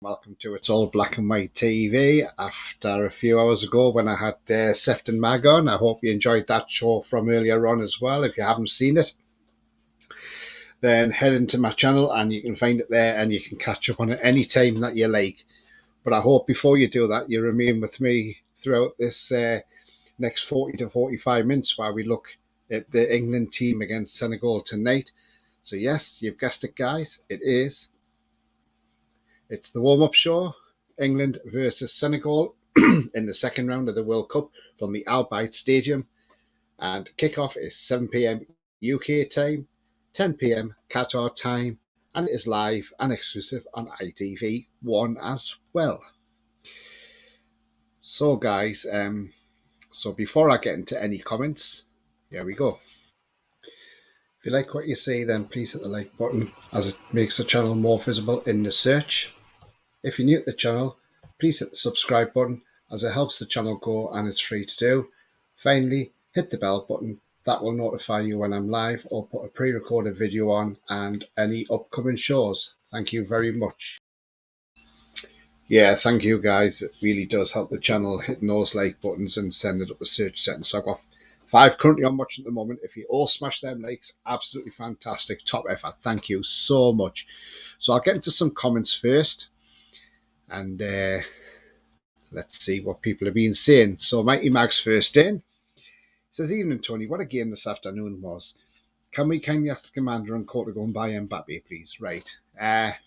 Welcome to It's All Black and White TV. After a few hours ago when I had Seft and Mag on, I hope you enjoyed that show from earlier on as well. If you haven't seen it, then head into my channel and you can find it there and you can catch up on it any time that you like. But I hope before you do that, you remain with me throughout this next 40 to 45 minutes while we look at the England team against Senegal tonight. So yes, you've guessed it, guys. It's the warm-up show, England versus Senegal in the second round of the World Cup from the Al Bayt Stadium. And kickoff is 7 p.m. UK time, 10 p.m. Qatar time, and it is live and exclusive on ITV1 as well. So guys, so before I get into any comments, here we go. If you like what you see, then please hit the like button as it makes the channel more visible in the search. If you're new to the channel, please hit the subscribe button as it helps the channel grow and it's free to do. Finally, hit the bell button. That will notify you when I'm live or put a pre-recorded video on and any upcoming shows. Thank you very much. Yeah, thank you guys. It really does help the channel hitting those like buttons and send it up the search setting. So I've got 5 currently on watching at the moment. If you all smash them likes, absolutely fantastic. Top effort. Thank you so much. So I'll get into some comments first. And let's see what people have been saying. So Mighty Mag's first in. Says, evening, Tony. What a game this afternoon was. Can we kindly ask the commander and court to go and buy Mbappe, please? Right.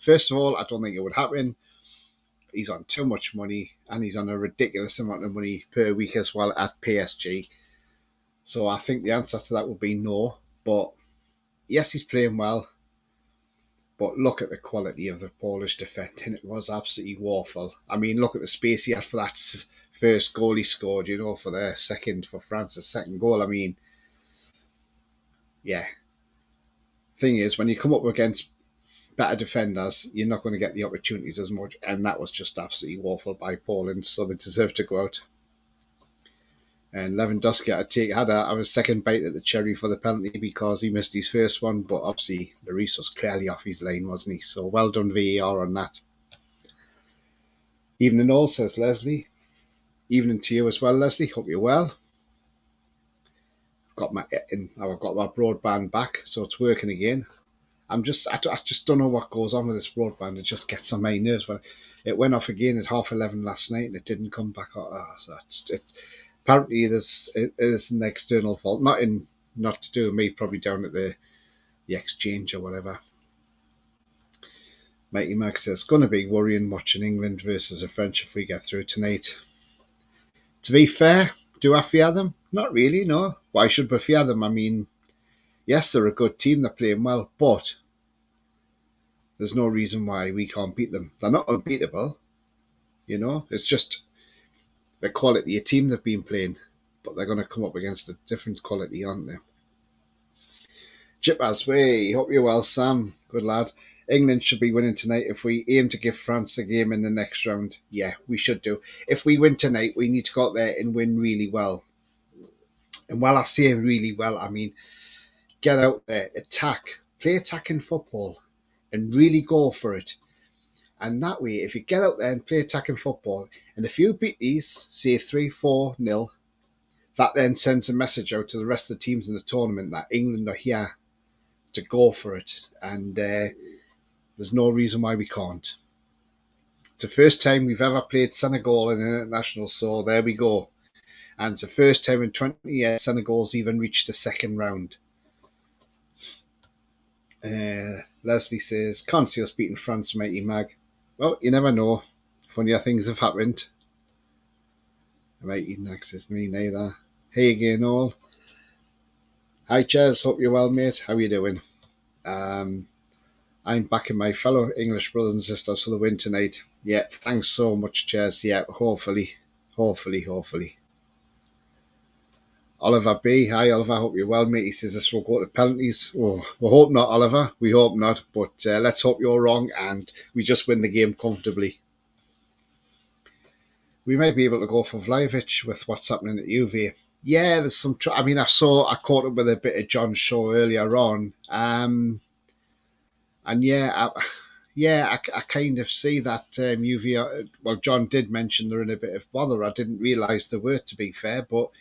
First of all, I don't think it would happen. He's on too much money and he's on a ridiculous amount of money per week as well at PSG. So I think the answer to that would be no. But yes, he's playing well. But look at the quality of the Polish defending. It was absolutely woeful. I mean, look at the space he had for that first goal he scored, for the second, for France's second goal. I mean, yeah. Thing is, when you come up against better defenders, you're not going to get the opportunities as much. And that was just absolutely woeful by Poland. So they deserve to go out. And Lewandowski had a second bite at the cherry for the penalty because he missed his first one. But obviously, Lloris was clearly off his line, wasn't he? So well done, VAR, on that. Evening all, says Leslie. Evening to you as well, Leslie. Hope you're well. I've got my broadband back, so it's working again. I just don't know what goes on with this broadband. It just gets on my nerves. It went off again at 11:30 last night, and it didn't come back. Apparently, it is an external fault, not to do with me, probably down at the exchange or whatever. Mighty Max says, going to be worrying watching England versus the French if we get through tonight. To be fair, do I fear them? Not really, no. Why should we fear them? I mean, yes, they're a good team, they're playing well, but there's no reason why we can't beat them. They're not unbeatable, it's just the quality of team they've been playing, but they're going to come up against a different quality, aren't they? Chip Asway, hope you're well, Sam. Good lad. England should be winning tonight if we aim to give France the game in the next round. Yeah, we should do. If we win tonight, we need to go out there and win really well. And while I say really well, I mean, get out there, attack, play attacking football, and really go for it. And that way, if you get out there and play attacking football, and if you beat these, say 3-4-0, that then sends a message out to the rest of the teams in the tournament that England are here to go for it. And there's no reason why we can't. It's the first time we've ever played Senegal in an international, so there we go. And it's the first time in 20 years Senegal's even reached the second round. Leslie says, can't see us beating France, Mighty Mag. Well, you never know. Funnier things have happened. Mighty Mag says, me neither. Hey again, all. Hi, Chaz. Hope you're well, mate. How are you doing? I'm backing my fellow English brothers and sisters for the win tonight. Yeah, thanks so much, Chaz. Yeah, hopefully. Oliver B. Hi, Oliver. Hope you're well, mate. He says this will go to penalties. Oh, we hope not, Oliver. We hope not. But let's hope you're wrong and we just win the game comfortably. We might be able to go for Vlahovic with what's happening at Juve. Yeah, there's some... I caught up with a bit of John's show earlier on. And yeah, yeah, I kind of see that UV. Well, John did mention they're in a bit of bother. I didn't realise they were, to be fair, but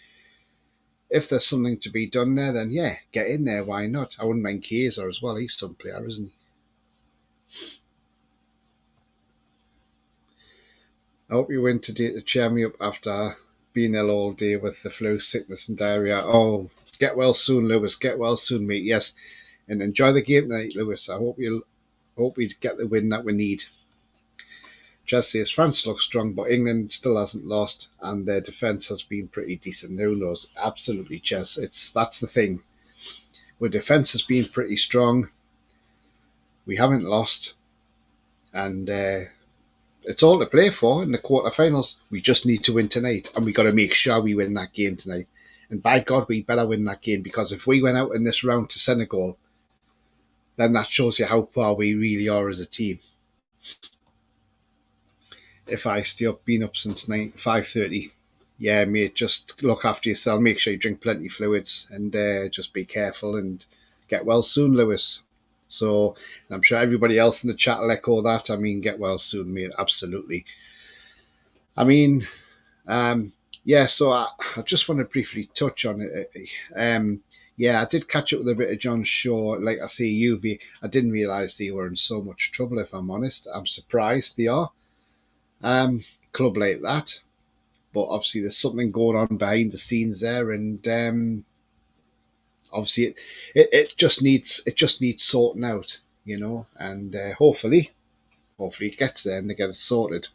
if there's something to be done there, then yeah, get in there. Why not? I wouldn't mind Kaiser as well. He's some player, isn't he? I hope you win today to cheer me up after being ill all day with the flu, sickness, and diarrhea. Oh, get well soon, Lewis. Get well soon, mate. Yes, and enjoy the game tonight, Lewis. I hope we get the win that we need. Jess says France looks strong, but England still hasn't lost, and their defence has been pretty decent. Who knows? Absolutely, Jess. That's the thing. Our defence has been pretty strong. We haven't lost, and it's all to play for in the quarterfinals. We just need to win tonight, and we got to make sure we win that game tonight. And by God, we better win that game, because if we went out in this round to Senegal, then that shows you how poor we really are as a team. If I stay up, been up since 5:30, yeah, mate, just look after yourself. Make sure you drink plenty of fluids, and just be careful and get well soon, Lewis. So I'm sure everybody else in the chat will echo that. I mean, get well soon, mate. Absolutely. I mean, yeah, so I just want to briefly touch on it. Yeah, I did catch up with a bit of John Shaw. Like I say, UV, I didn't realise they were in so much trouble, if I'm honest. I'm surprised they are. Club like that. But obviously there's something going on behind the scenes there, and obviously it just needs sorting out, and hopefully it gets there and they get it sorted.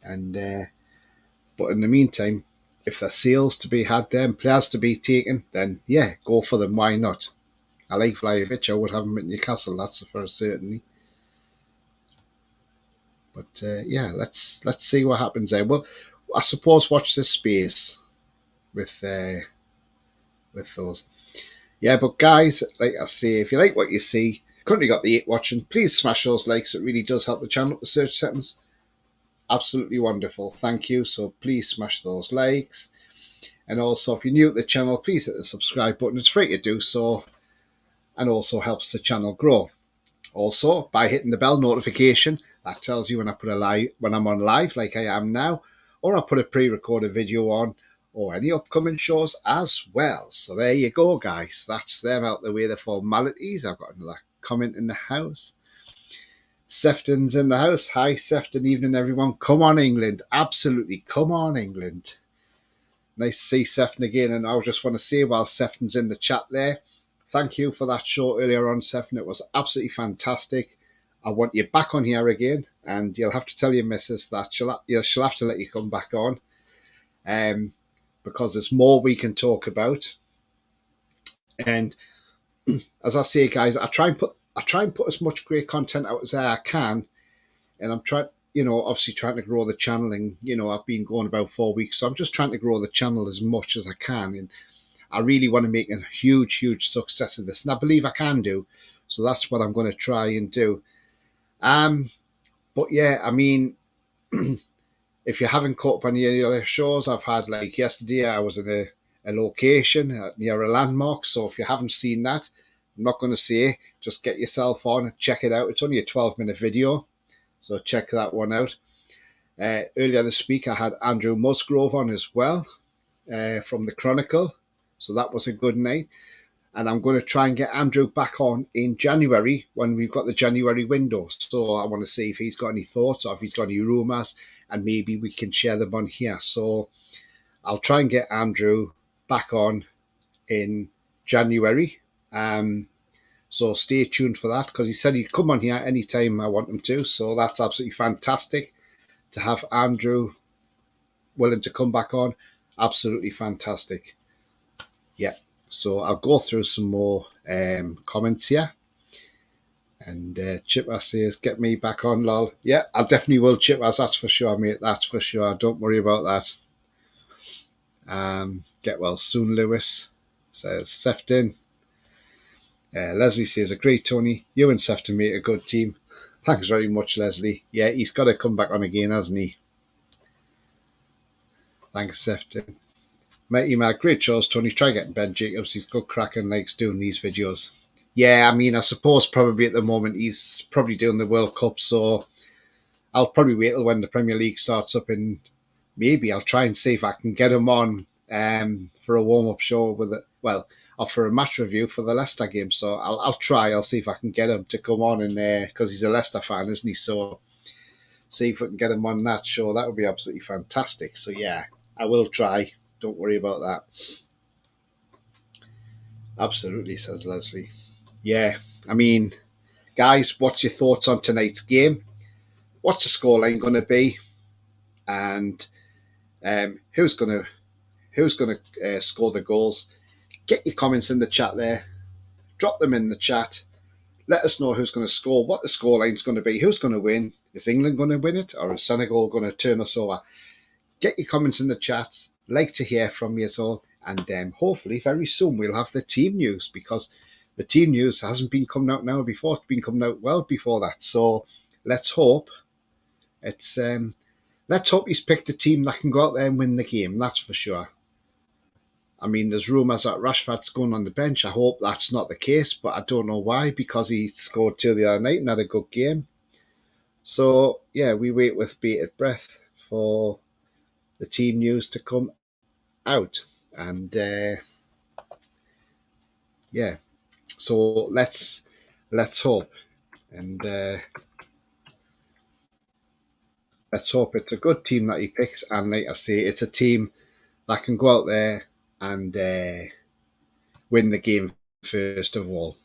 And but in the meantime, if there's sales to be had there and players to be taken, then yeah, go for them. Why not? I like Vlahovic. I would have him at Newcastle. That's for certainty. But yeah, let's see what happens there. Well, I suppose watch this space with those. Yeah, but guys, like I say, if you like what you see, currently got the 8 watching, please smash those likes. It really does help the channel up the search settings. Absolutely wonderful. Thank you. So please smash those likes. And also, if you're new to the channel, please hit the subscribe button. It's free to do so, and also helps the channel grow. Also, by hitting the bell notification, that tells you when I put when I'm on live, like I am now, or I put a pre-recorded video on, or any upcoming shows as well. So there you go, guys. That's them out the way, the formalities. I've got another comment in the house. Sefton's in the house. Hi, Sefton. Evening, everyone. Come on, England. Absolutely. Come on, England. Nice to see Sefton again. And I just want to say, while Sefton's in the chat there, thank you for that show earlier on, Sefton. It was absolutely fantastic. I want you back on here again, and you'll have to tell your missus that she'll have to let you come back on, because there's more we can talk about. And as I say, guys, I try and put as much great content out as I can, and I'm trying, obviously trying to grow the channel. And I've been going about 4 weeks, so I'm just trying to grow the channel as much as I can, and I really want to make a huge success of this, and I believe I can do. So that's what I'm going to try and do. But yeah, I mean, if you haven't caught up on any other shows I've had, like yesterday, I was in a location near a landmark. So if you haven't seen that, I'm not going to say, just get yourself on and check it out. It's only a 12-minute video, so check that one out. Earlier this week, I had Andrew Musgrove on as well, from the Chronicle. So that was a good night. And I'm going to try and get Andrew back on in January when we've got the January window. So I want to see if he's got any thoughts or if he's got any rumours, and maybe we can share them on here. So I'll try and get Andrew back on in January. So stay tuned for that, because he said he'd come on here anytime I want him to. So that's absolutely fantastic to have Andrew willing to come back on. Absolutely fantastic. Yeah. So I'll go through some more comments here. And Chipper says, get me back on, lol. Yeah, I definitely will, Chipper. That's for sure, mate. That's for sure. Don't worry about that. Get well soon, Lewis, says Sefton. Leslie says, agree, Tony. You and Sefton make a good team. Thanks very much, Leslie. Yeah, he's got to come back on again, hasn't he? Thanks, Sefton. My email, great shows, Tony. Try getting Ben Jacobs. He's good crack and likes doing these videos. Yeah, I mean, I suppose probably at the moment he's probably doing the World Cup, so I'll probably wait till when the Premier League starts up, and maybe I'll try and see if I can get him on for a warm up show with it. Well, or for a match review for the Leicester game. So I'll try. I'll see if I can get him to come on, and because he's a Leicester fan, isn't he? So see if we can get him on that show. That would be absolutely fantastic. So yeah, I will try. Don't worry about that. Absolutely, says Leslie. Yeah, I mean, guys, what's your thoughts on tonight's game? What's the scoreline going to be? And who's going to score the goals? Get your comments in the chat there. Drop them in the chat. Let us know who's going to score, what the scoreline's going to be, who's going to win. Is England going to win it, or is Senegal going to turn us over? Get your comments in the chat. Like to hear from you all, and hopefully very soon we'll have the team news, because the team news hasn't been coming out now before. It's been coming out well before that. So let's hope it's let's hope he's picked a team that can go out there and win the game. That's for sure. I mean, there's rumours that Rashford's going on the bench. I hope that's not the case, but I don't know why, because he scored two the other night and had a good game. So, yeah, we wait with bated breath for the team news to come out. And, yeah, so let's hope. And let's hope it's a good team that he picks. And like I say, it's a team that can go out there and win the game first of all.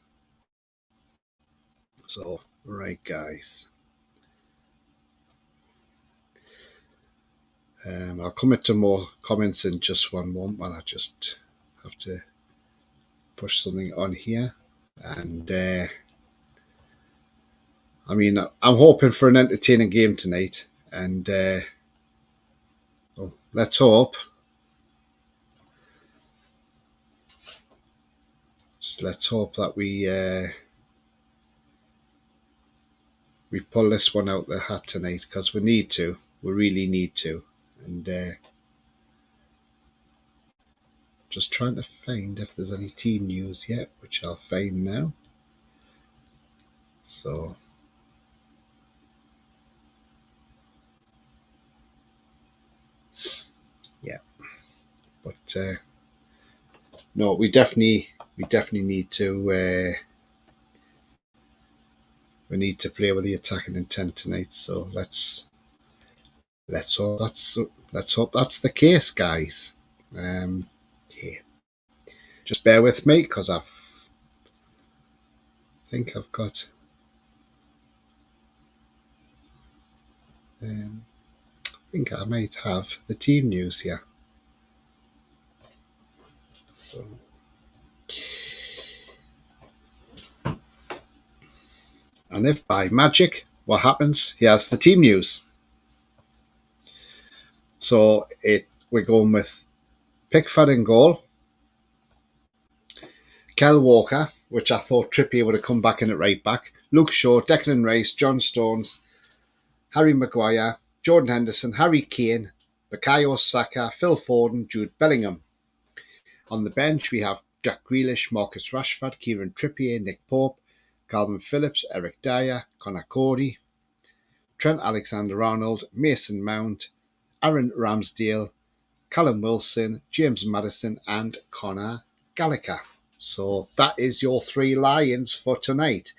So, right, guys. I'll come into more comments in just one moment while I just have to push something on here. And I mean, I'm hoping for an entertaining game tonight. And let's hope. Just let's hope that we pull this one out the hat tonight, because we need to. We really need to. And just trying to find if there's any team news yet, which I'll find now. So, yeah, but no, we definitely need to we need to play with the attacking intent tonight. So let's hope that's the case, guys. Okay, just bear with me, because I think I've got. I think I might have the team news here. So, and if by magic, what happens? Here's the team news. So we're going with Pickford in goal, Kel Walker, which I thought Trippier would have come back in at right back, Luke Shaw, Declan Rice, John Stones, Harry Maguire, Jordan Henderson, Harry Kane, Bukayo Saka, Phil Foden, Jude Bellingham. On the bench, we have Jack Grealish, Marcus Rashford, Kieran Trippier, Nick Pope, Calvin Phillips, Eric Dyer, Connor Cody, Trent Alexander-Arnold, Mason Mount, Aaron Ramsdale, Callum Wilson, James Maddison, and Connor Gallagher. So that is your three Lions for tonight.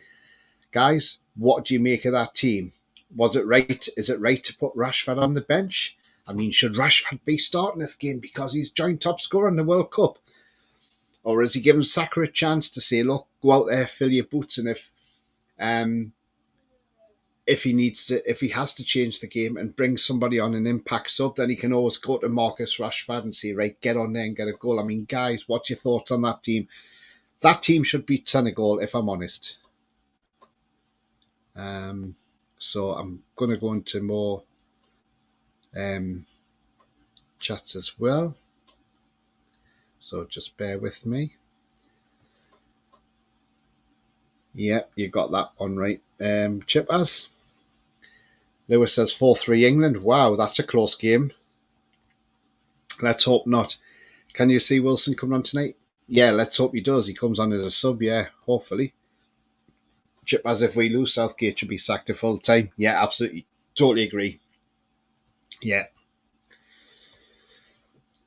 Guys, what do you make of that team? Was it right? Is it right to put Rashford on the bench? I mean, should Rashford be starting this game because he's joint top scorer in the World Cup? Or is he giving Saka a chance to say, look, go out there, fill your boots, and if he has to change the game and bring somebody on an impact sub, then he can always go to Marcus Rashford and say, right, get on there and get a goal. I mean, guys, what's your thoughts on that team? That team should beat Senegal, if I'm honest. So I'm going to go into more chats as well. So just bear with me. Yeah, you got that one right. Chippers. Lewis says 4-3 England. Wow, that's a close game. Let's hope not. Can you see Wilson coming on tonight? Yeah, let's hope he does. He comes on as a sub, yeah, hopefully. Chip, as if we lose, Southgate should be sacked to full time. Yeah, absolutely. Totally agree. Yeah.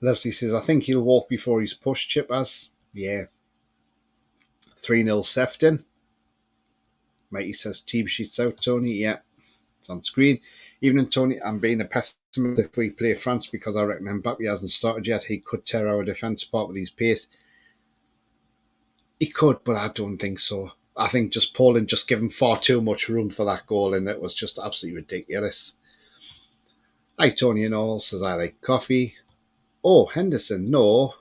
Leslie says, I think he'll walk before he's pushed, Chip as. Yeah. 3-0 Sefton. Mikey says, team sheets out, Tony. Yeah. It's on screen. Even Tony, I'm being a pessimist if we play France because I reckon Mbappe hasn't started yet. He could tear our defence apart with his pace. He could, but I don't think so. I think just Poland just given far too much room for that goal, and it was just absolutely ridiculous. Hi, Tony and all says I like coffee. Oh, Henderson, no.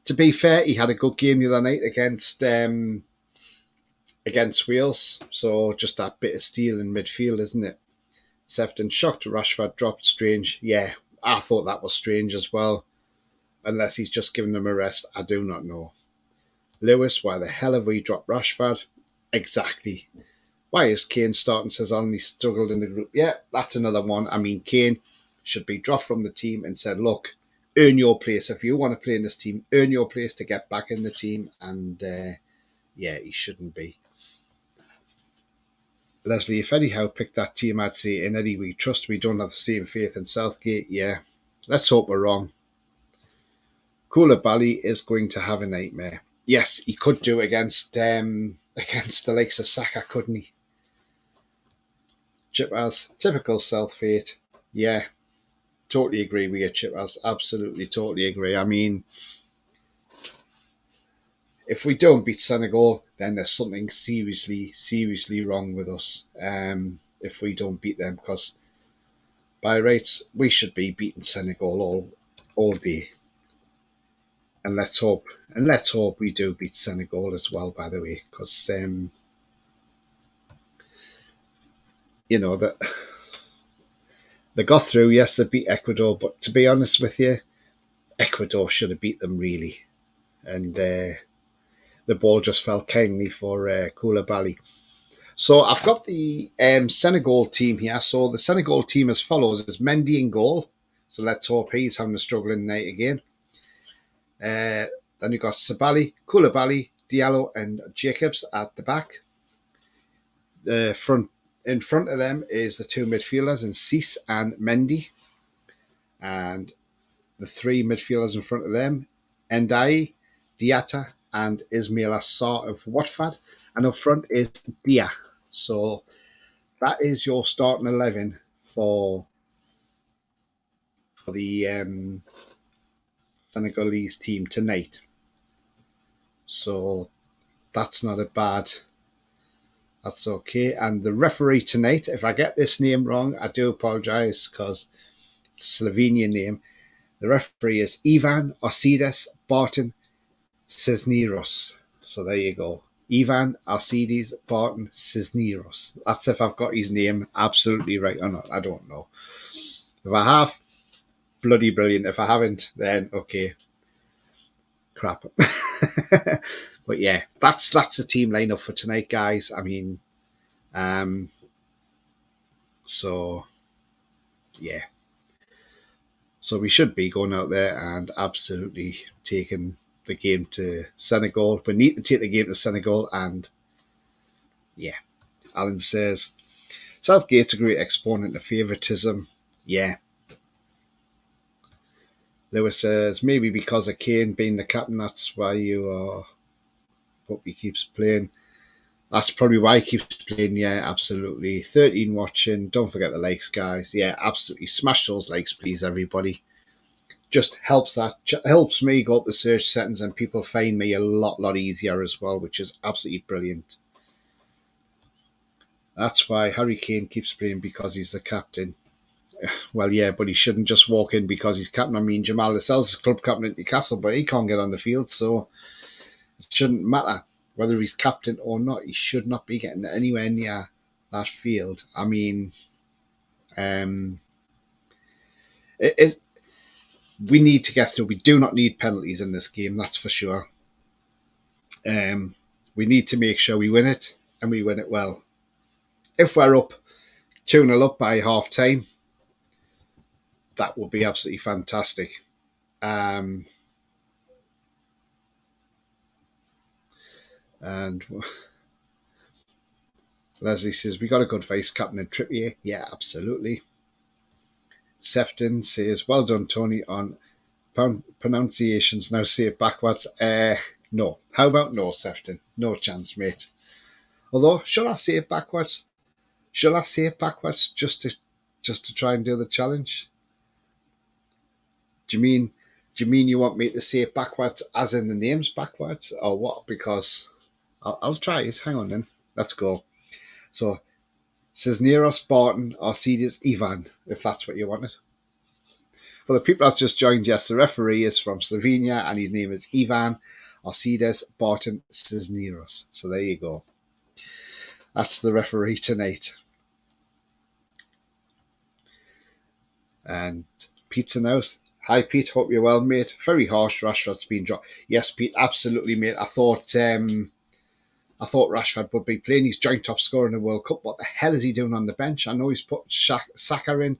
To be fair, he had a good game the other night against Wales. So just that bit of steel in midfield, isn't it? Sefton shocked. Rashford dropped. Strange. Yeah, I thought that was strange as well. Unless he's just given them a rest, I do not know. Lewis, why the hell have we dropped Rashford? Exactly. Why is Kane starting? Says Alan, he struggled in the group. Yeah, that's another one. I mean, Kane should be dropped from the team and said, look, earn your place. If you want to play in this team, earn your place to get back in the team. And yeah, he shouldn't be. Leslie, if Eddie Howe picked that team, I'd say in Eddie we trust. We don't have the same faith in Southgate. Yeah, let's hope we're wrong. Koulibaly is going to have a nightmare. Yes, he could do against the likes of Saka, couldn't he? Chip has typical self-hate. Yeah, totally agree with you, Chip has. Absolutely, totally agree. I mean, if we don't beat Senegal, then there's something seriously, seriously wrong with us. If we don't beat them, because by rights we should be beating Senegal all day. And let's hope we do beat Senegal as well. By the way, because you know that they got through. Yes, they beat Ecuador, but to be honest with you, Ecuador should have beat them really, and the ball just fell kindly for Koulibaly. So I've got the Senegal team here. So the Senegal team as follows: is Mendy in goal. So let's hope he's having a struggling night again. Then you've got Sabali, Koulibaly, Diallo, and Jacobs at the back. The front in front of them is the two midfielders in Cease and Mendy, and the three midfielders in front of them, Ndai, Diatta, and Ismail Assar of Watford, and up front is Dia. So that is your starting 11 for the Senegalese team tonight. So that's not a bad. That's okay. And the referee tonight, if I get this name wrong, I do apologise because it's a Slovenian name. The referee is Ivan Osides Barton Cisneros. So there you go. Ivan Alcides Barton Cisneros. That's if I've got his name absolutely right or not. I don't know. If I have, bloody brilliant. If I haven't, then okay. Crap. But yeah, that's the team lineup for tonight, guys. I mean, so yeah. So we should be going out there and absolutely taking the game to Senegal. We need to take the game to Senegal, and yeah. Alan says, Southgate's a great exponent of favouritism. Yeah. Lewis says, maybe because of Kane being the captain, that's why you are. Hope he keeps playing. That's probably why he keeps playing. Yeah, absolutely. 13 watching. Don't forget the likes, guys. Yeah, absolutely. Smash those likes, please, everybody. Just helps me go up the search settings and people find me a lot easier as well, which is absolutely brilliant. That's why Harry Kane keeps playing, because he's the captain. Well, yeah, but he shouldn't just walk in because he's captain. I mean, Jamal Lascelles is club captain at Newcastle, but he can't get on the field, so it shouldn't matter whether he's captain or not. He should not be getting anywhere near that field. I mean, we need to get through. We do not need penalties in this game, that's for sure. We need to make sure we win it, and we win it well. If we're up 2-0 up by half time, that would be absolutely fantastic. And Leslie says, we got a good vice captain in Trippier. Yeah, absolutely. Sefton says, well done, Tony, on pronunciations. Now say it backwards. No. How about no, Sefton? No chance, mate. Although, shall I say it backwards? Shall I say it backwards just to try and do the challenge? Do you mean you want me to say it backwards, as in the names backwards, or what? Because I'll try it. Hang on, then. Let's go. So, Cisneros, Barton, Arcides, Ivan, if that's what you wanted. For the people that's just joined, yes, the referee is from Slovenia, and his name is Ivan Arcides Barton Cisneros. So there you go. That's the referee tonight. And Pete's announced. Hi, Pete. Hope you're well, mate. Very harsh. Rashford's been dropped. Yes, Pete. Absolutely, mate. I thought Rashford would be playing. He's joint top scorer in the World Cup. What the hell is he doing on the bench? I know he's put Saka in.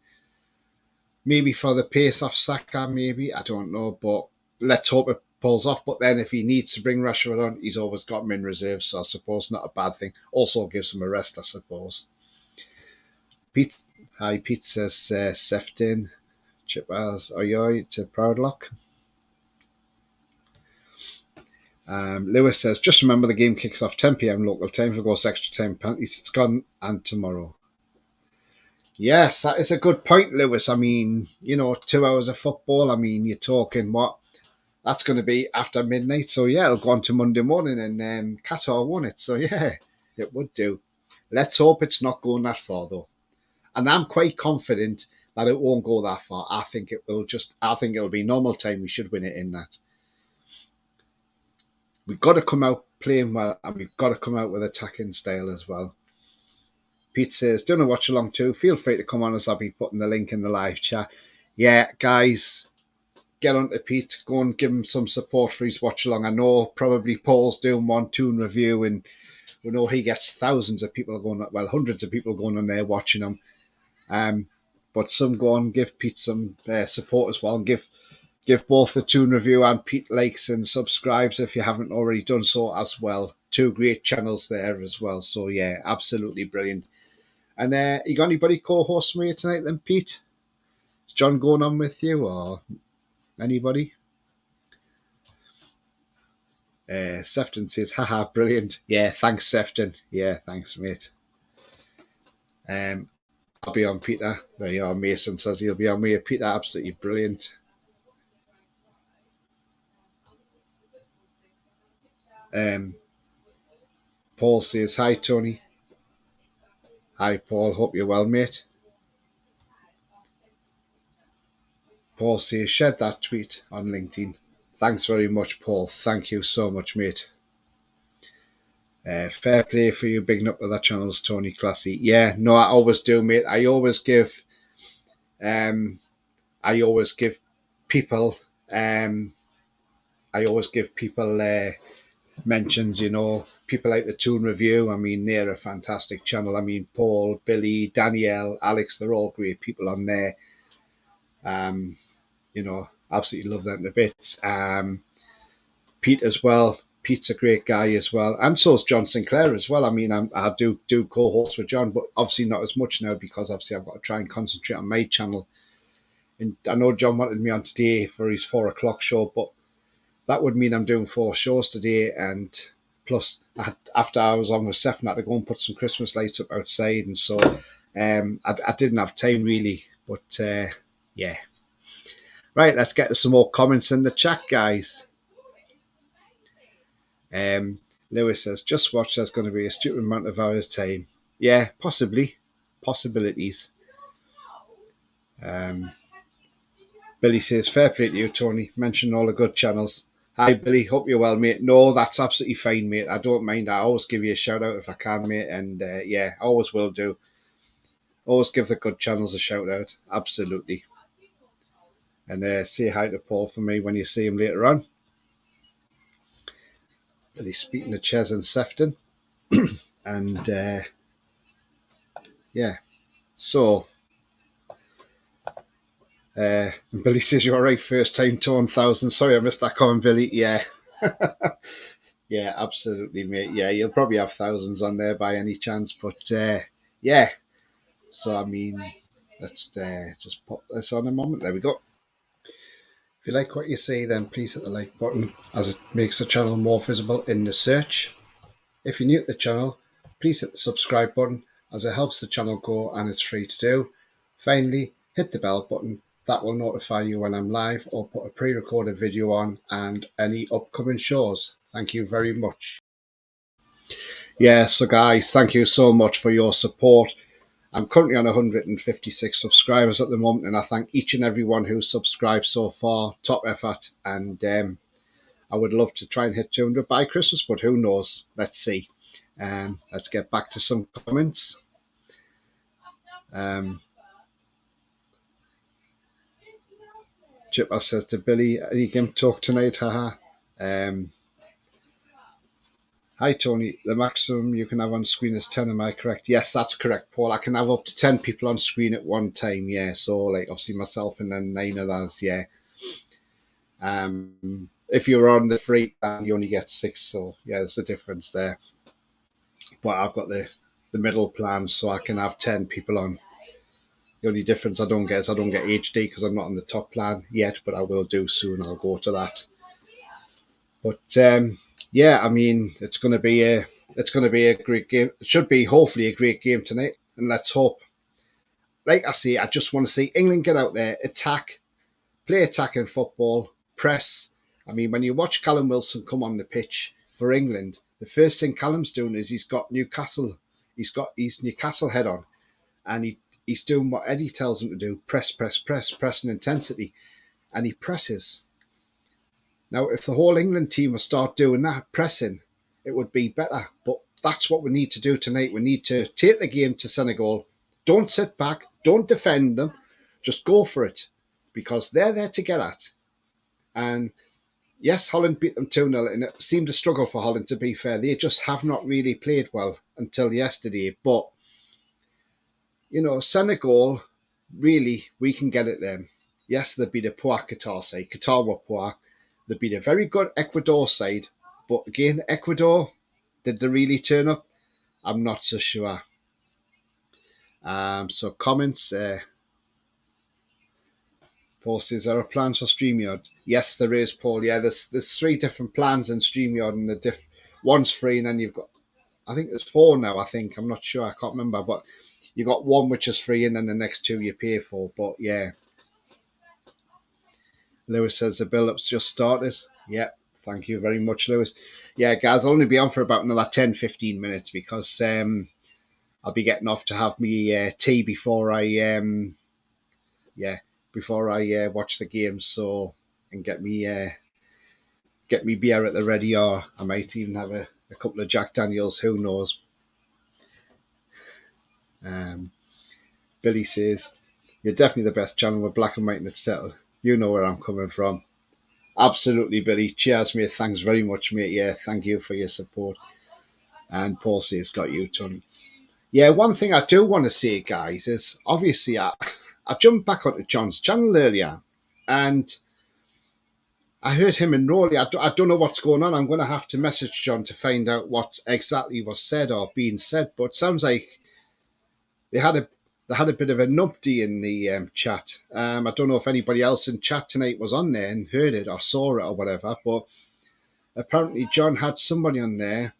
Maybe for the pace of Saka, maybe. I don't know. But let's hope it pulls off. But then if he needs to bring Rashford on, he's always got him in reserve. So I suppose not a bad thing. Also gives him a rest, I suppose. Pete says, Sefton. Chipaz Oyoy to Proudlock. Lewis says, just remember the game kicks off 10 p.m. local time. If it goes extra time penalties, it's gone, and tomorrow. Yes, that is a good point, Lewis. I mean, 2 hours of football. I mean, you're talking what? That's going to be after midnight. So, yeah, it'll go on to Monday morning, and Qatar won it. So, yeah, it would do. Let's hope it's not going that far, though. And I'm quite confident that it won't go that far. I think it'll be normal time. We should win it in that. We've got to come out playing well, and we've got to come out with attacking style as well. Pete says, do you want to watch along too? Feel free to come on, as I'll be putting the link in the live chat. Yeah, guys, get on to Pete. Go and give him some support for his watch along. I know probably Paul's doing one Toon review, and we know he gets thousands of people going, well, hundreds of people going on there watching him. But some go on, give Pete some support as well, and give both the Toon Review and Pete likes and subscribes if you haven't already done so as well. Two great channels there as well. So yeah, absolutely brilliant. And you got anybody co-hosting with you tonight then, Pete? Is John going on with you or anybody? Sefton says, haha, brilliant. Yeah, thanks, Sefton. Yeah, thanks, mate. I'll be on, Peter. There you are. Mason says he'll be on me. Peter, absolutely brilliant. Paul says, hi, Tony. Hi, Paul. Hope you're well, mate. Paul says, shared that tweet on LinkedIn. Thanks very much, Paul. Thank you so much, mate. Fair play for you bigging up with that channel's Tony Classy. Yeah, no, I always do, mate. I always give people mentions, people like the Toon Review. I mean, they're a fantastic channel. I mean, Paul, Billy, Danielle, Alex, they're all great people on there. Absolutely love them to bits. Pete as well. Pete's a great guy as well. And so is John Sinclair as well. I mean, I do co-host with John, but obviously not as much now because obviously I've got to try and concentrate on my channel. And I know John wanted me on today for his 4:00 show, but that would mean I'm doing 4 shows today. And plus, after I was on with Seth, I had to go and put some Christmas lights up outside. And so I didn't have time really. But yeah. Right, let's get to some more comments in the chat, guys. Lewis says, just watch, there's going to be a stupid amount of hours time. Yeah, possibly. Possibilities. Billy says, fair play to you, Tony. Mention all the good channels. Hi, Billy. Hope you're well, mate. No, that's absolutely fine, mate. I don't mind. I always give you a shout out if I can, mate. And yeah, always will do. Always give the good channels a shout out. Absolutely. And say hi to Paul for me when you see him later on. Billy speaking to Ches and Sefton. And yeah. So Billy says, you're all right, first time to 1,000. Sorry, I missed that comment, Billy. Yeah. Yeah, absolutely, mate. Yeah, you'll probably have thousands on there by any chance. But yeah, so I mean, let's just pop this on a moment. There we go. If you like what you see, then please hit the like button as it makes the channel more visible in the search. If you're new to the channel, please hit the subscribe button as it helps the channel grow and it's free to do. Finally, hit the bell button. That will notify you when I'm live or put a pre-recorded video on and any upcoming shows. Thank you very much. Yeah, so guys, thank you so much for your support. I'm currently on 156 subscribers at the moment, and I thank each and every one who's subscribed so far. Top effort, and I would love to try and hit 200 by Christmas, but who knows? Let's see. Let's get back to some comments. Chipper says to Billy, "You can talk tonight, haha." Hi Tony, the maximum you can have on screen is 10, am I correct? Yes, that's correct, Paul. I can have up to 10 people on screen at one time, yeah. So like obviously myself and then 9 others, yeah. If you're on the free plan, you only get 6, so yeah, there's a difference there. But I've got the middle plan, so I can have 10 people on. The only difference I don't get is I don't get HD because I'm not on the top plan yet, but I will do soon. I'll go to that. But yeah, I mean, it's going to be a great game. It should be hopefully a great game tonight, and let's hope. Like I say, I just want to see England get out there, attack, play attacking football, press. I mean, when you watch Callum Wilson come on the pitch for England, the first thing Callum's doing is he's got Newcastle. He's got his Newcastle head on, and he's doing what Eddie tells him to do: press, press, press, press, and intensity, and he presses. Now, if the whole England team will start doing that, pressing, it would be better. But that's what we need to do tonight. We need to take the game to Senegal. Don't sit back. Don't defend them. Just go for it because they're there to get at. And yes, Holland beat them 2-0, and it seemed a struggle for Holland, to be fair. They just have not really played well until yesterday. But, you know, Senegal, really, we can get at them. Yes, they beat a poor Qatar side. Qatar were poor. They beat a very good Ecuador side. But again, Ecuador, did they really turn up? I'm not so sure. So comments, Paul says, there are plans for StreamYard. Yes, there is, Paul. Yeah, there's 3 different plans in StreamYard, and one's free, and then you've got, I think there's 4 now, I think. I'm not sure, I can't remember, but you got one which is free, and then the next 2 you pay for. But yeah. Lewis says the build-up's just started. Yeah, thank you very much, Lewis. Yeah, guys, I'll only be on for about another 10-15 minutes because I'll be getting off to have me tea before I watch the game. So and get me beer at the ready, or I might even have a couple of Jack Daniels. Who knows? Billy says you're definitely the best channel with black and white and it's settled. You know where I'm coming from. Absolutely, Billy. Cheers, mate. Thanks very much, mate. Yeah, thank you for your support. And Paul says, got you, Tony. Yeah, one thing I do want to say, guys, is obviously I jumped back onto John's channel earlier and I heard him and Rolly. I don't know what's going on. I'm going to have to message John to find out what exactly was said or being said. But it sounds like they had a bit of a numpty in the chat. I don't know if anybody else in chat tonight was on there and heard it or saw it or whatever, but apparently John had somebody on there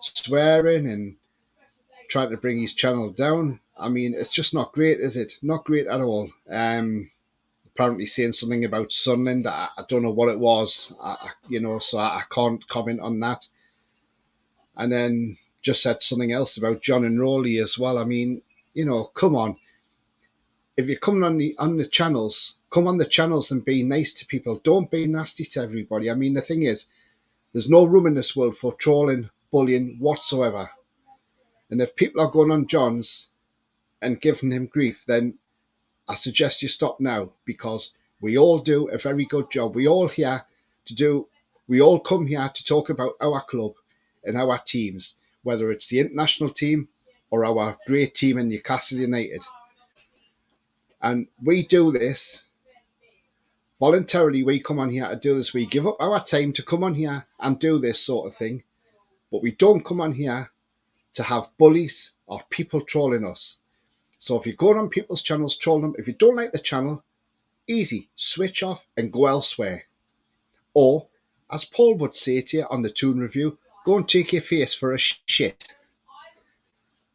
swearing and trying to bring his channel down. I mean, it's just not great, is it? Not great at all. Apparently saying something about Sunderland. I don't know what it was, so I can't comment on that. And then just said something else about John and Rowley as well. I mean, come on. If you're coming on the channels, come on the channels and be nice to people. Don't be nasty to everybody. I mean, the thing is, there's no room in this world for trolling, bullying whatsoever. And if people are going on John's and giving him grief, then I suggest you stop now, because we all do a very good job. We all come here to talk about our club and our teams, whether it's the international team or our great team in Newcastle United. And we do this Voluntarily, we come on here to do this. We give up our time to come on here and do this sort of thing. But we don't come on here to have bullies or people trolling us. So if you go on people's channels, troll them. If you don't like the channel, easy, switch off and go elsewhere. Or, as Paul would say to you on the Toon Review, go and take your face for a shit.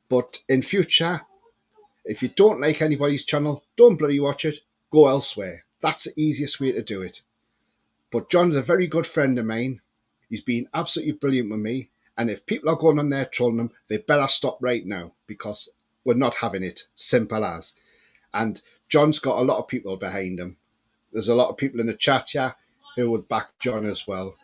But in future, if you don't like anybody's channel, don't bloody watch it, go elsewhere. That's the easiest way to do it. But John's a very good friend of mine. He's been absolutely brilliant with me. And if people are going on there trolling him, they better stop right now, because we're not having it. Simple as. And John's got a lot of people behind him. There's a lot of people in the chat here who would back John as well.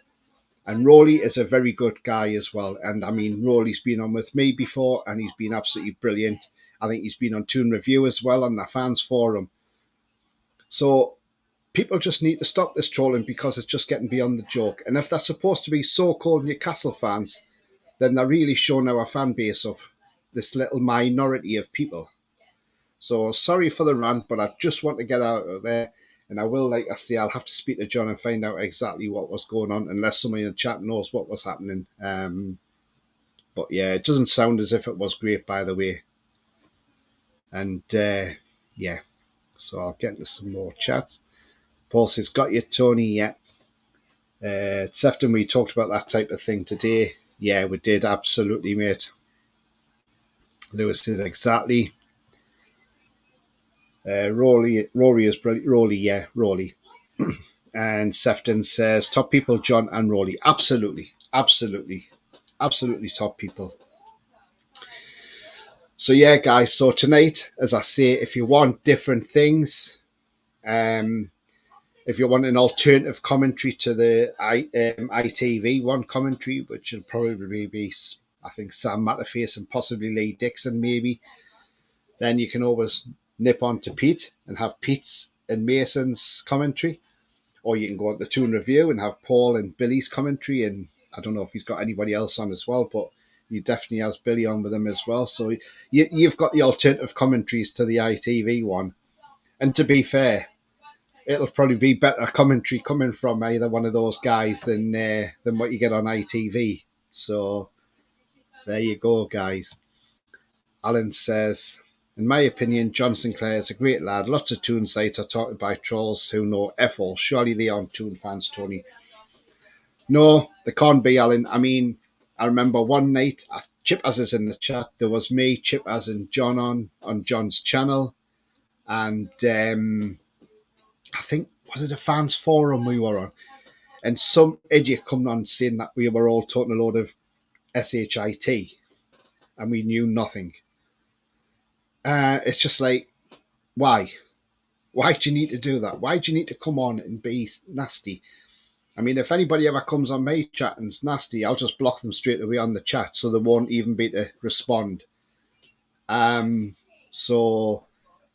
And Rolly is a very good guy as well. And I mean, Rolly's been on with me before and he's been absolutely brilliant. I think he's been on Toon Review as well on the fans forum. So people just need to stop this trolling, because it's just getting beyond the joke. And if they're supposed to be so-called Newcastle fans, then they're really showing our fan base up, this little minority of people. So sorry for the rant, but I just want to get out of there. And I will, like I say, I'll have to speak to John and find out exactly what was going on, unless somebody in the chat knows what was happening. But yeah, it doesn't sound as if it was great, by the way. And yeah, so I'll get into some more chats. Paul says, got you, Tony, yeah. Sefton, we talked about that type of thing today. Yeah, we did, absolutely, mate. Lewis says, exactly. Rory is brilliant. Rolly, yeah, Rolly. And Sefton says, top people, John and Rolly. Absolutely, absolutely, absolutely top people. So yeah, guys, so tonight, as I say, if you want different things, if you want an alternative commentary to the ITV one commentary, which will probably be, I think, Sam Matterface and possibly Lee Dixon maybe, then you can always nip on to Pete and have Pete's and Mason's commentary. Or you can go on the Toon Review and have Paul and Billy's commentary. And I don't know if he's got anybody else on as well, but he definitely has Billy on with him as well. So you've got the alternative commentaries to the ITV one. And to be fair, it'll probably be better commentary coming from either one of those guys than what you get on ITV. So there you go, guys. Alan says, in my opinion, John Sinclair is a great lad. Lots of Toon sites are talked by trolls who know F all. Surely they aren't Toon fans, Tony. No, they can't be, Alan. I mean, I remember one night, Chip As is in the chat, there was me, Chip As and John on John's channel. And I think, was it a fans forum we were on? And some idiot coming on saying that we were all talking a load of SHIT and we knew nothing. It's just like, why? Why do you need to do that? Why do you need to come on and be nasty? I mean, if anybody ever comes on my chat and's nasty, I'll just block them straight away on the chat, so they won't even be to respond. So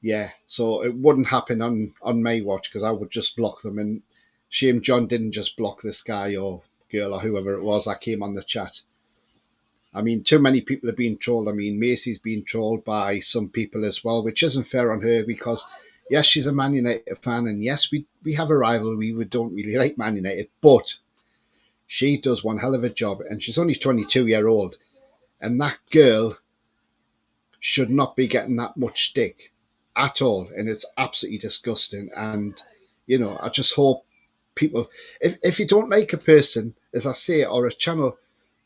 yeah, so it wouldn't happen on my watch, because I would just block them. And shame John didn't just block this guy or girl or whoever it was that came on the chat. I mean, too many people have been trolled. I mean, Macy's been trolled by some people as well, which isn't fair on her, because yes, she's a Man United fan, and yes, we have a rivalry. We don't really like Man United, but she does one hell of a job, and she's only 22-year-old, and that girl should not be getting that much stick at all, and it's absolutely disgusting. And you know, I just hope people, if you don't like a person, as I say, or a channel,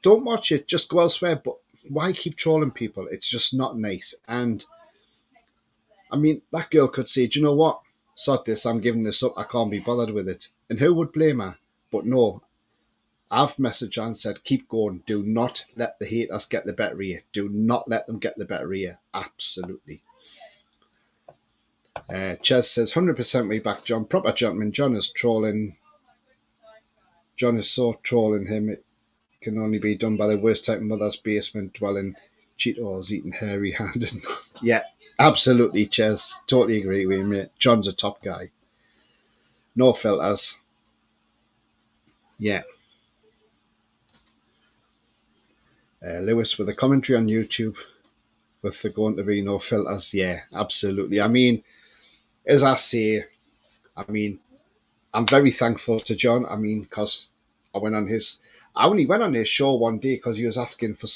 don't watch it, just go elsewhere. But why keep trolling people? It's just not nice. And I mean, that girl could say, do you know what, sod this, I'm giving this up, I can't be bothered with it, and who would blame her? But no, I've messaged her and said, keep going, do not let the haters get the better of you, do not let them get the better of you. Absolutely. Ches says, 100% we back John, proper gentleman. John is so trolling him, it can only be done by the worst type of mother's basement dwelling Cheetos eating hairy handed. Yeah, absolutely, Ches. Totally agree with you, mate. John's a top guy. No filters. Yeah. Lewis with a commentary on YouTube with the going to be no filters. Yeah, absolutely. I mean, as I say, I mean, I'm very thankful to John. I mean, because I only went on his show one day because he was asking for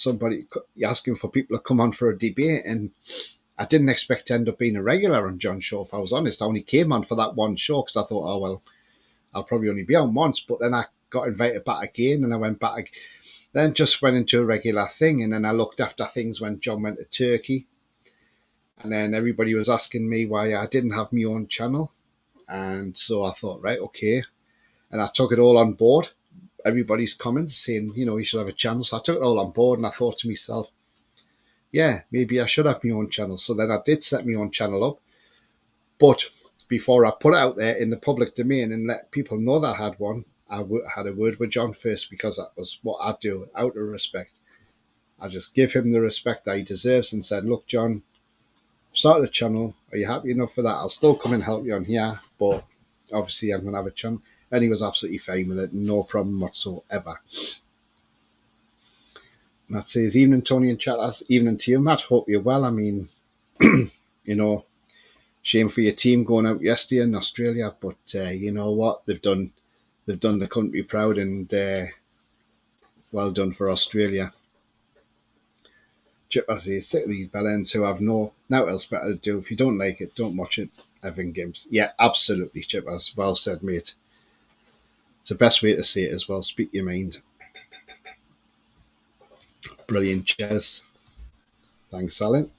people to come on for a debate, and I didn't expect to end up being a regular on John's show. If I was honest, I only came on for that one show because I thought, oh well, I'll probably only be on once. But then I got invited back again, and I went back. Then just went into a regular thing, and then I looked after things when John went to Turkey, and then everybody was asking me why I didn't have my own channel, and so I thought, right, okay, and I took it all on board. Everybody's comments saying, you should have a channel. So I took it all on board, and I thought to myself, yeah, maybe I should have my own channel. So then I did set my own channel up, but before I put it out there in the public domain and let people know that I had one, I had a word with John first, because that was what I do out of respect. I just give him the respect that he deserves and said, look, John, start a channel. Are you happy enough for that? I'll still come and help you on here, but obviously I'm going to have a channel. And he was absolutely fine with it, no problem whatsoever. Matt says, evening, Tony and chat. Evening to you, Matt. Hope you're well. I mean, shame for your team going out yesterday in Australia, but you know what? They've done the country proud, and well done for Australia. Chip, I say, sick of these bellends who have no else better to do. If you don't like it, don't watch it. Evan Gibbs. Yeah, absolutely, Chip. As well said, mate. It's the best way to say it as well. Speak your mind. Brilliant, Jez. Thanks, Alan.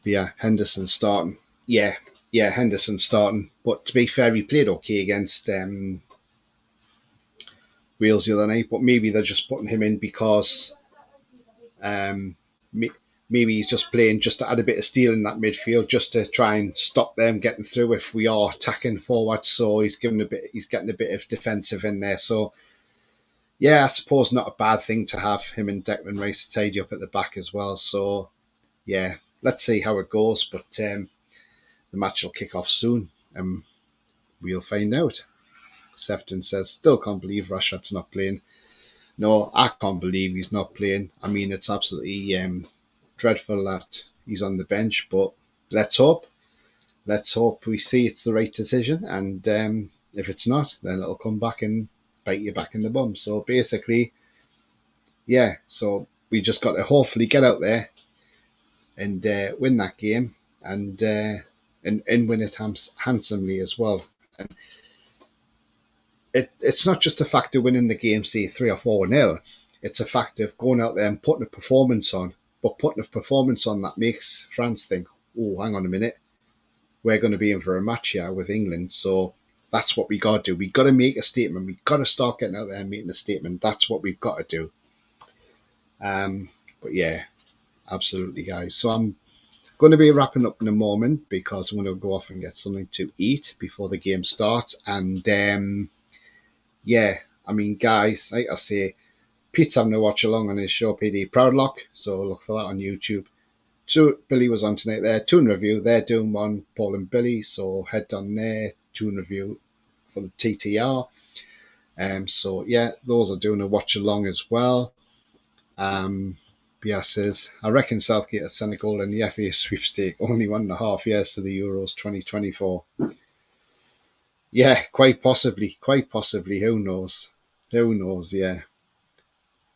But yeah, Henderson starting. Yeah, Henderson starting. But to be fair, he played okay against Wales the other night. But maybe they're just putting him in because maybe he's just playing just to add a bit of steel in that midfield, just to try and stop them getting through if we are attacking forward. So he's getting a bit of defensive in there. So yeah, I suppose not a bad thing to have him and Declan Rice to tidy up at the back as well. So yeah, let's see how it goes. But the match will kick off soon, and we'll find out. Sefton says, still can't believe Rashford's not playing. No, I can't believe he's not playing. I mean, it's absolutely dreadful that he's on the bench, but let's hope we see it's the right decision, and if it's not, then it'll come back and bite you back in the bum. So basically, yeah, so we just got to hopefully get out there and win that game, and win it handsomely as well. And it's not just a fact of winning the game, say 3 or 4-0. It's a fact of going out there and putting a performance on, but putting a performance on that makes France think, oh, hang on a minute, we're going to be in for a match here with England. So that's what we got to do. We got to make a statement. We got to start getting out there and making a statement. That's what we've got to do. But yeah, absolutely, guys. So I'm going to be wrapping up in a moment because I'm going to go off and get something to eat before the game starts. And yeah, I mean, guys, like I say, Pete's having a watch along on his show, PD Proudlock. So look for that on YouTube. So Billy was on tonight there. Toon Review. They're doing one, Paul and Billy. So head on there. Toon Review for the TTR. So yeah, those are doing a watch along as well. Bia says, I reckon Southgate at Senegal in the FA sweepstake, only 1.5 years to the Euros 2024. Yeah, quite possibly. Who knows? Yeah.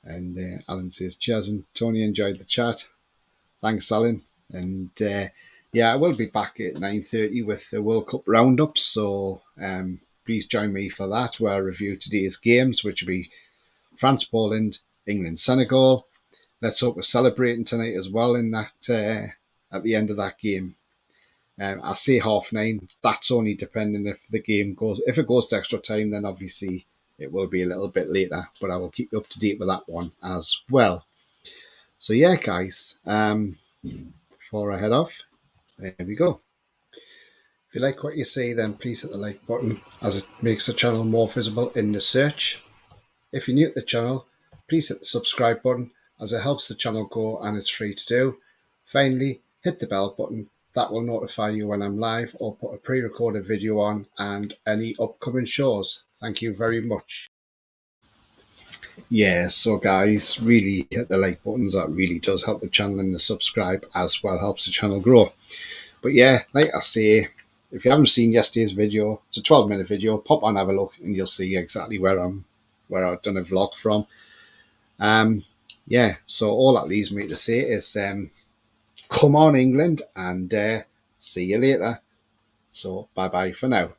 And Alan says, cheers, and Tony enjoyed the chat. Thanks, Alan. And yeah, I will be back at 9:30 with the World Cup roundup. So please join me for that, where I review today's games, which will be France, Poland, England, Senegal. Let's hope we're celebrating tonight as well in that at the end of that game. I say 9:30. That's only depending if the game goes. If it goes to extra time, then obviously it will be a little bit later. But I will keep you up to date with that one as well. So yeah, guys. Before I head off, there we go. If you like what you see, then please hit the like button, as it makes the channel more visible in the search. If you're new to the channel, please hit the subscribe button, as it helps the channel grow and it's free to do. Finally, hit the bell button. That will notify you when I'm live or put a pre-recorded video on and any upcoming shows. Thank you very much. Yeah, so guys, really hit the like buttons. That really does help the channel, and the subscribe as well helps the channel grow. But yeah, like I say, if you haven't seen yesterday's video, it's a 12-minute video. Pop on, have a look, and you'll see exactly where I've done a vlog from. So all that leaves me to say is come on, England, and see you later. So bye bye for now.